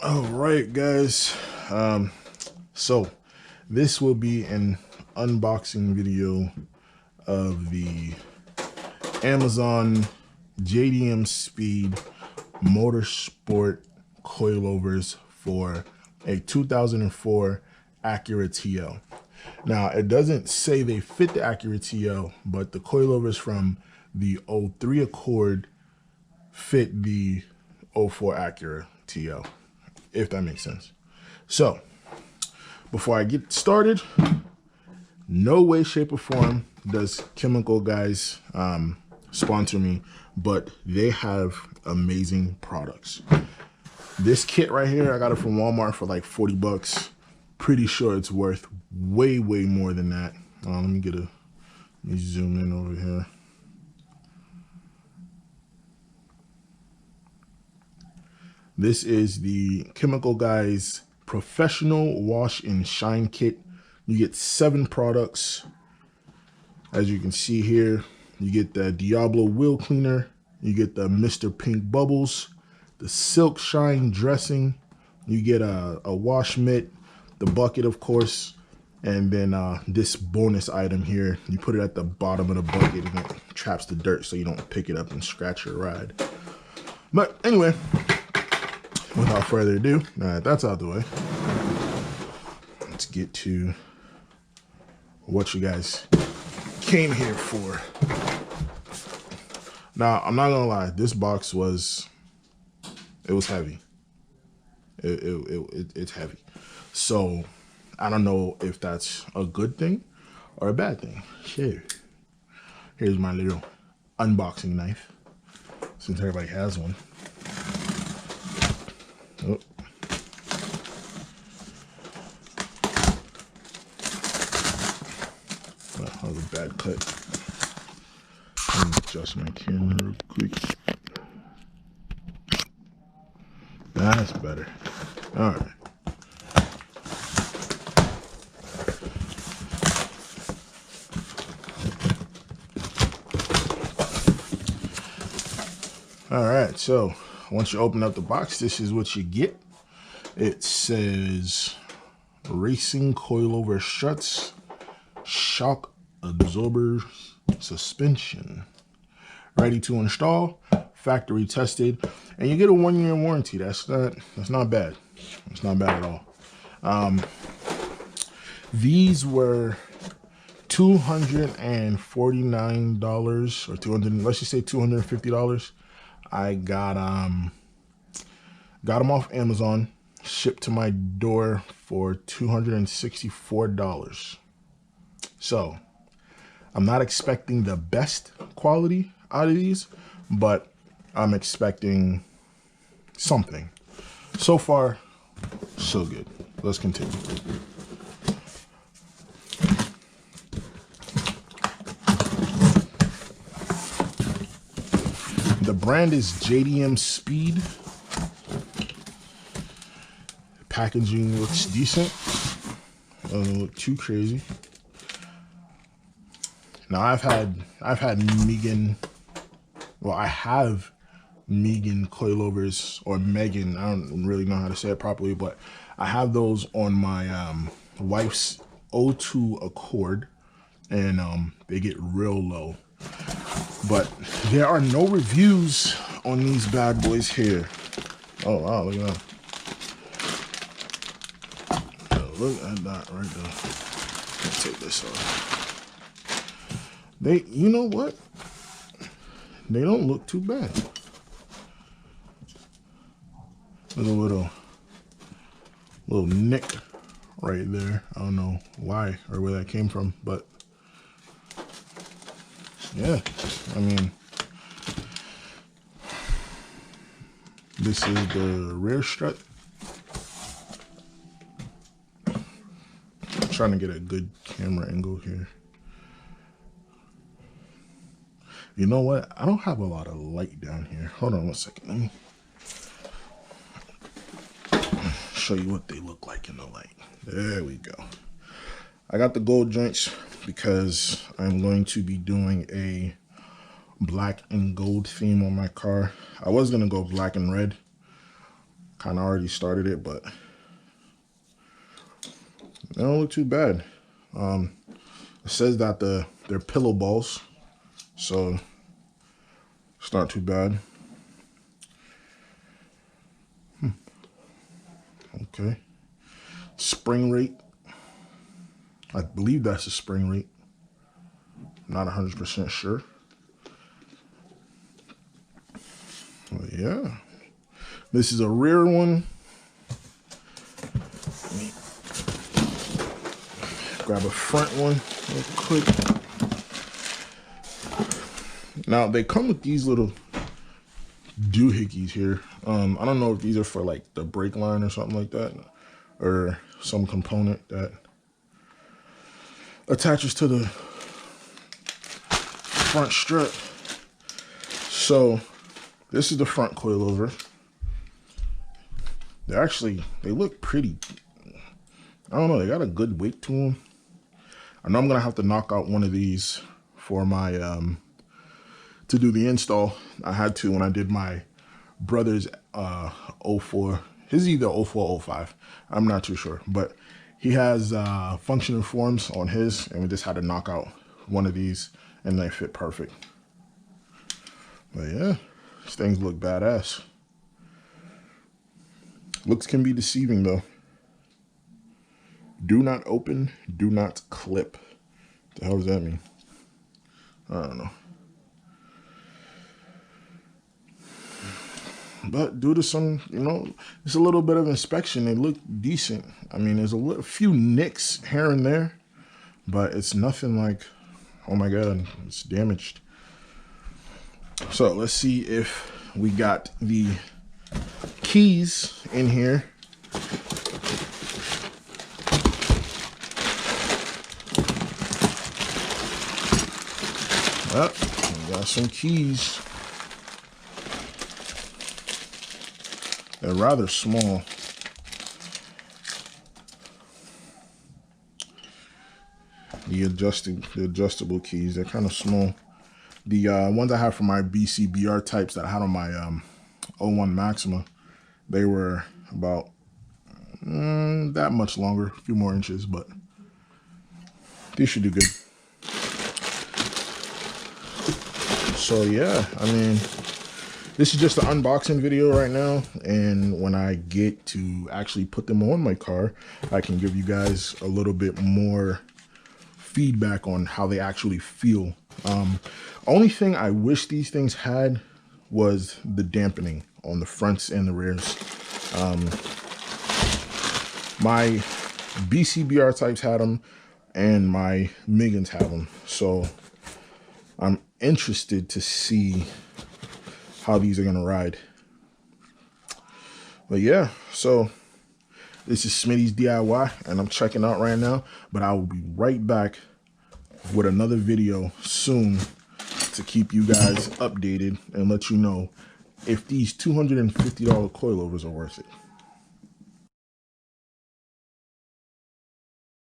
All right, guys. So this will be an unboxing video of the Amazon JDM Speed Motorsport coilovers for a 2004 Acura TL. Now, it doesn't say they fit the Acura TL, but the coilovers from the '03 Accord fit the '04 Acura TL, if that makes sense. So, before I get started, no way, shape, or form does Chemical Guys sponsor me, but they have amazing products. This kit right here, I got it from Walmart for like 40 bucks. Pretty sure it's worth way more than that. Let me zoom in over here. This is the Chemical Guys Professional Wash and Shine Kit. You get 7 products. As you can see here, you get the Diablo Wheel Cleaner, you get the Mr. Pink Bubbles, the Silk Shine Dressing, you get a wash mitt, the bucket, of course, and then this bonus item here. You put it at the bottom of the bucket and it traps the dirt so you don't pick it up and scratch your ride. But anyway, without further ado, now that that's out the way, let's get to what you guys came here for. Now, I'm not gonna lie, this box was heavy. It's heavy. So I don't know if that's a good thing or a bad thing. Here's my little unboxing knife, since everybody has one. Oh. That was a bad cut. Let me adjust my camera real quick. That's better. All right. All right, so once you open up the box, this is what you get. It says Racing Coilover Struts, Shock Absorber Suspension, ready to install, factory tested, and you get a 1-year warranty. That's not bad. It's not bad at all. These were $249 or let's just say $250. I got them off Amazon, shipped to my door for $264. So I'm not expecting the best quality out of these, but I'm expecting something. So far, so good. Let's continue. The brand is JDM Speed. Packaging looks decent. Doesn't look too crazy. Now I have Megan coilovers, or Megan. I don't really know how to say it properly, but I have those on my wife's '02 Accord, and they get real low. But there are no reviews on these bad boys here. Oh wow, look at that. Look at that right there. Let's take this off. You know what? They don't look too bad. There's a little nick right there. I don't know why or where that came from, but yeah, I mean, this is the rear strut. I'm trying to get a good camera angle here. You know what? I don't have a lot of light down here. Hold on one second. Let me show you what they look like in the light. There we go. I got the gold joints because I'm going to be doing a black and gold theme on my car. I was gonna go black and red, Kind of already started it, but they don't look too bad. It says that they're pillow balls, so it's not too bad. Okay. Spring rate. I believe that's a spring rate. Not 100% sure. But yeah. This is a rear one. Let me grab a front one real quick. Now they come with these little doohickeys here. I don't know if these are for like the brake line or something like that, or some component that attaches to the front strut. So this is the front coilover. They look pretty, I don't know, they got a good weight to them. I know I'm gonna have to knock out one of these for my to do the install. I had to when I did my brother's 04. His is either 04 or 05. I'm not too sure, but he has functioning forms on his, and we just had to knock out one of these, and they fit perfect. But yeah, these things look badass. Looks can be deceiving though. Do not open, do not clip. What the hell does that mean? I don't know. But due to some, it's a little bit of inspection, they look decent. I mean, there's a few nicks here and there, but it's nothing like, oh my God, it's damaged. So let's see if we got the keys in here. Well, we got some keys. They're rather small. The adjustable keys, they're kind of small. The ones I have for my BCBR types that I had on my 01 Maxima, they were about that much longer, a few more inches, but these should do good. So yeah, I mean, this is just an unboxing video right now, and when I get to actually put them on my car, I can give you guys a little bit more feedback on how they actually feel. Only thing I wish these things had was the dampening on the fronts and the rears. My BCBR types had them, and my Megans have them, so I'm interested to see how these are gonna ride. But yeah, so this is Smitty's DIY, and I'm checking out right now, but I will be right back with another video soon to keep you guys updated and let you know if these $250 coilovers are worth it.